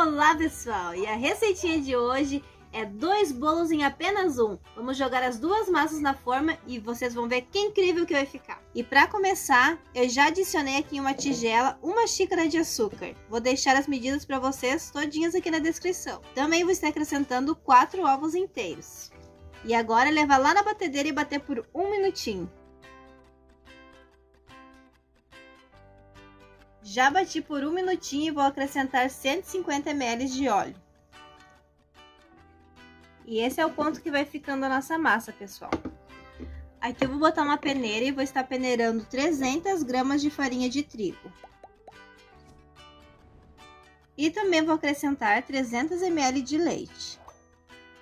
Olá pessoal, e a receitinha de hoje é 2 bolos em apenas um. Vamos jogar as duas massas na forma e vocês vão ver que incrível que vai ficar. E para começar, eu já adicionei aqui em uma tigela 1 xícara de açúcar. Vou deixar as medidas para vocês todinhas aqui na descrição. Também vou estar acrescentando 4 ovos inteiros. E agora levar lá na batedeira e bater por 1 minutinho. Já bati por 1 minutinho e vou acrescentar 150 ml de óleo. E esse é o ponto que vai ficando a nossa massa, pessoal. Aqui eu vou botar uma peneira e vou estar peneirando 300 gramas de farinha de trigo. E também vou acrescentar 300 ml de leite.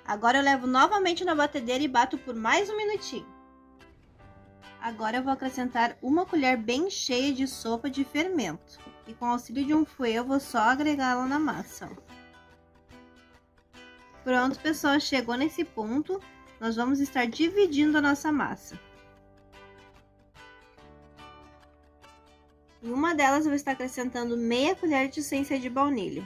Agora eu levo novamente na batedeira e bato por mais 1 minutinho. Agora eu vou acrescentar 1 colher bem cheia de sopa de fermento. E com o auxílio de um fouet eu vou só agregá-la na massa. Pronto, pessoal, chegou nesse ponto, nós vamos estar dividindo a nossa massa. Em uma delas eu vou estar acrescentando meia colher de essência de baunilha.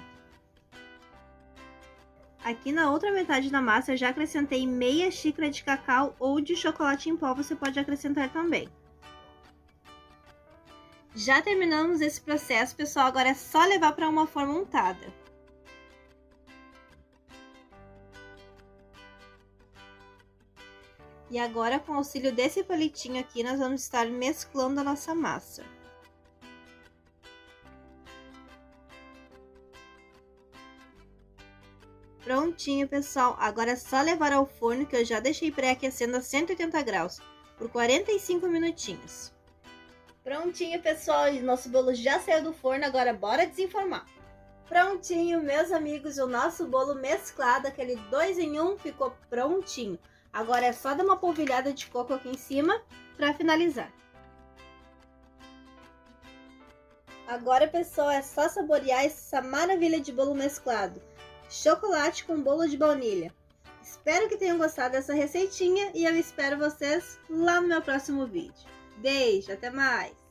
Aqui na outra metade da massa eu já acrescentei meia xícara de cacau ou de chocolate em pó, você pode acrescentar também. Já terminamos esse processo, pessoal, agora é só levar para uma forma untada. E agora, com o auxílio desse palitinho aqui, nós vamos estar mesclando a nossa massa. Prontinho, pessoal. Agora é só levar ao forno, que eu já deixei pré-aquecendo a 180 graus, por 45 minutinhos. Prontinho, pessoal. E nosso bolo já saiu do forno, agora bora desenformar. Prontinho, meus amigos, o nosso bolo mesclado, aquele 2 em 1, ficou prontinho. Agora é só dar uma polvilhada de coco aqui em cima para finalizar. Agora, pessoal, é só saborear essa maravilha de bolo mesclado. Chocolate com bolo de baunilha. Espero que tenham gostado dessa receitinha e eu espero vocês lá no meu próximo vídeo. Beijo, até mais!